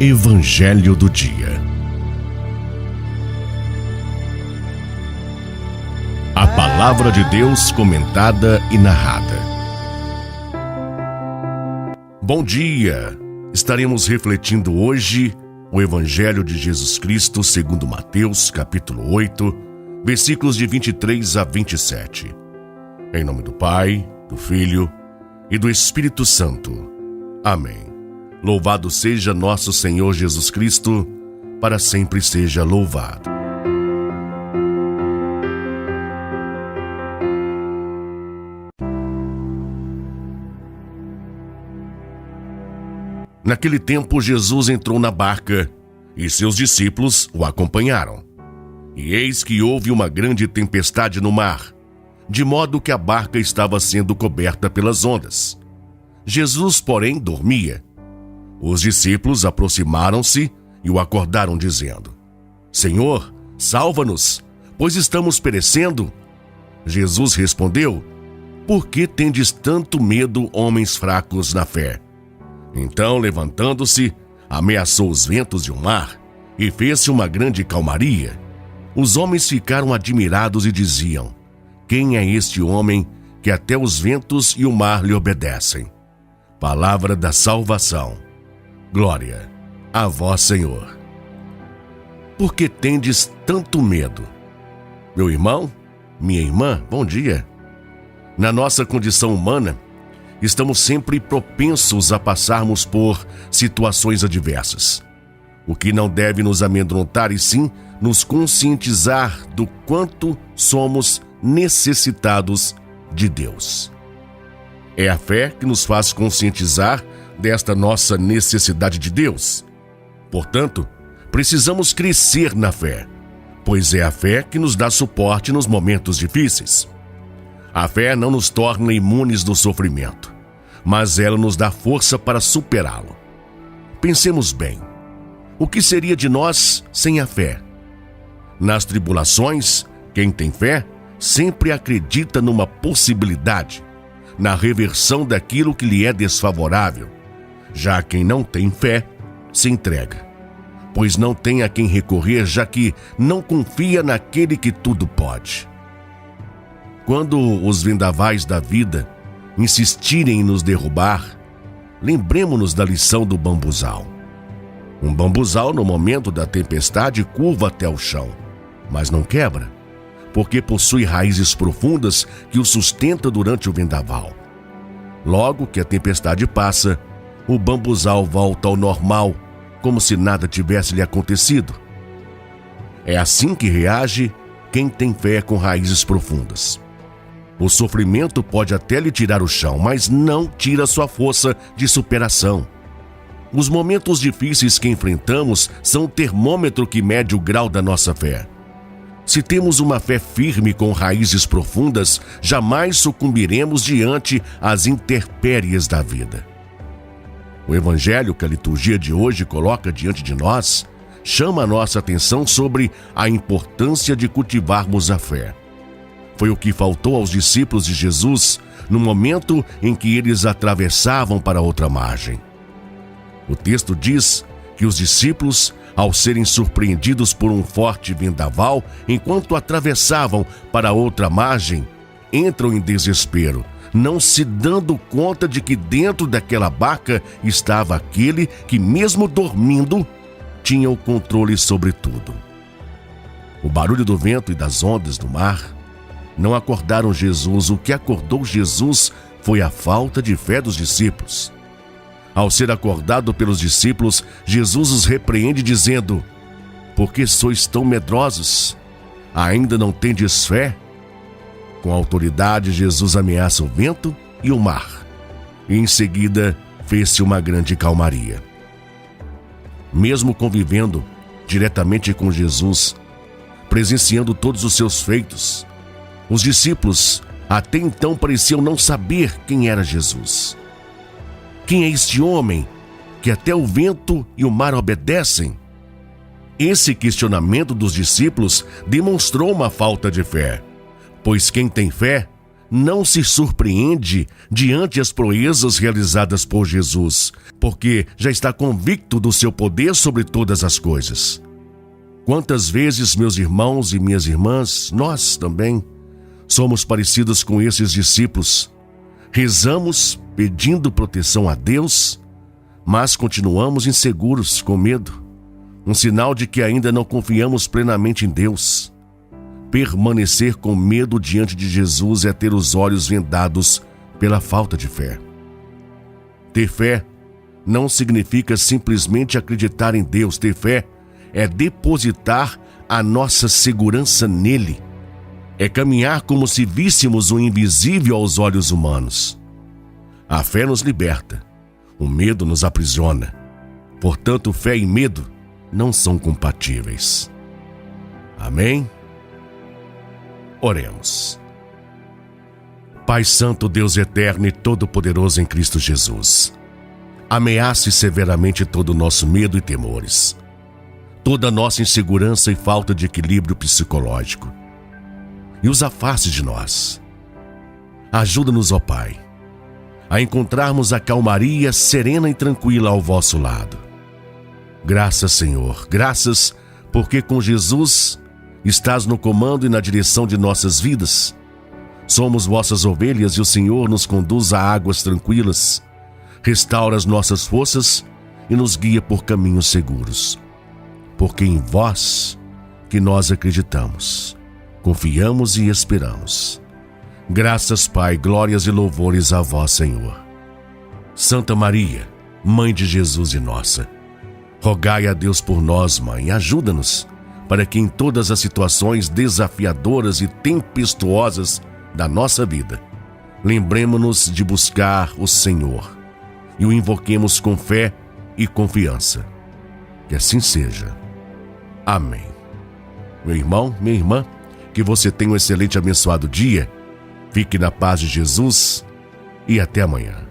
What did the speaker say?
Evangelho do Dia. A Palavra de Deus comentada e narrada. Bom dia! Estaremos refletindo hoje o Evangelho de Jesus Cristo segundo Mateus, capítulo 8, versículos de 23 a 27. Em nome do Pai, do Filho e do Espírito Santo. Amém. Louvado seja nosso Senhor Jesus Cristo, para sempre seja louvado. Naquele tempo, Jesus entrou na barca e seus discípulos o acompanharam. E eis que houve uma grande tempestade no mar, de modo que a barca estava sendo coberta pelas ondas. Jesus, porém, dormia. Os discípulos aproximaram-se e o acordaram, dizendo: Senhor, salva-nos, pois estamos perecendo. Jesus respondeu: Por que tendes tanto medo, homens fracos na fé? Então, levantando-se, ameaçou os ventos e o mar, e fez-se uma grande calmaria. Os homens ficaram admirados e diziam: Quem é este homem que até os ventos e o mar lhe obedecem? Palavra da salvação. Glória a vós, Senhor. Por que tendes tanto medo? Meu irmão, minha irmã, bom dia. Na nossa condição humana, estamos sempre propensos a passarmos por situações adversas, o que não deve nos amedrontar e sim nos conscientizar do quanto somos necessitados de Deus. É a fé que nos faz conscientizar desta nossa necessidade de Deus. Portanto, precisamos crescer na fé, pois é a fé que nos dá suporte nos momentos difíceis. A fé não nos torna imunes do sofrimento, mas ela nos dá força para superá-lo. Pensemos bem, o que seria de nós sem a fé? Nas tribulações, quem tem fé sempre acredita numa possibilidade, na reversão daquilo que lhe é desfavorável. Já quem não tem fé, se entrega, pois não tem a quem recorrer, já que não confia naquele que tudo pode. Quando os vendavais da vida insistirem em nos derrubar, lembremos-nos da lição do bambuzal. Um bambuzal, no momento da tempestade, curva até o chão, mas não quebra, porque possui raízes profundas que o sustentam durante o vendaval. Logo que a tempestade passa, o bambuzal volta ao normal, como se nada tivesse lhe acontecido. É assim que reage quem tem fé com raízes profundas. O sofrimento pode até lhe tirar o chão, mas não tira sua força de superação. Os momentos difíceis que enfrentamos são o termômetro que mede o grau da nossa fé. Se temos uma fé firme com raízes profundas, jamais sucumbiremos diante as intempéries da vida. O Evangelho que a liturgia de hoje coloca diante de nós chama a nossa atenção sobre a importância de cultivarmos a fé. Foi o que faltou aos discípulos de Jesus no momento em que eles atravessavam para outra margem. O texto diz que os discípulos, ao serem surpreendidos por um forte vendaval, enquanto atravessavam para outra margem, entram em desespero, não se dando conta de que dentro daquela barca estava aquele que, mesmo dormindo, tinha o controle sobre tudo. O barulho do vento e das ondas do mar não acordaram Jesus. O que acordou Jesus foi a falta de fé dos discípulos. Ao ser acordado pelos discípulos, Jesus os repreende dizendo: Por que sois tão medrosos? Ainda não tendes fé? Com autoridade, Jesus ameaça o vento e o mar. E em seguida, fez-se uma grande calmaria. Mesmo convivendo diretamente com Jesus, presenciando todos os seus feitos, os discípulos até então pareciam não saber quem era Jesus. Quem é este homem que até o vento e o mar obedecem? Esse questionamento dos discípulos demonstrou uma falta de fé, pois quem tem fé não se surpreende diante as proezas realizadas por Jesus, porque já está convicto do seu poder sobre todas as coisas. Quantas vezes, meus irmãos e minhas irmãs, nós também somos parecidos com esses discípulos. Rezamos pedindo proteção a Deus, mas continuamos inseguros, com medo. Um sinal de que ainda não confiamos plenamente em Deus. Permanecer com medo diante de Jesus é ter os olhos vendados pela falta de fé. Ter fé não significa simplesmente acreditar em Deus. Ter fé é depositar a nossa segurança nele. É caminhar como se víssemos o invisível aos olhos humanos. A fé nos liberta. O medo nos aprisiona. Portanto, fé e medo não são compatíveis. Amém? Oremos. Pai Santo, Deus eterno e todo-poderoso em Cristo Jesus, ameace severamente todo o nosso medo e temores, toda a nossa insegurança e falta de equilíbrio psicológico, e os afaste de nós. Ajuda-nos, ó Pai, a encontrarmos a calmaria serena e tranquila ao vosso lado. Graças, Senhor, graças, porque com Jesus estás no comando e na direção de nossas vidas. Somos vossas ovelhas e o Senhor nos conduz a águas tranquilas, restaura as nossas forças e nos guia por caminhos seguros. Porque em vós que nós acreditamos, confiamos e esperamos. Graças, Pai, glórias e louvores a vós, Senhor. Santa Maria, Mãe de Jesus e nossa, rogai a Deus por nós, Mãe, ajuda-nos, para que em todas as situações desafiadoras e tempestuosas da nossa vida, lembremos-nos de buscar o Senhor e o invoquemos com fé e confiança. Que assim seja. Amém. Meu irmão, minha irmã, que você tenha um excelente e abençoado dia. Fique na paz de Jesus e até amanhã.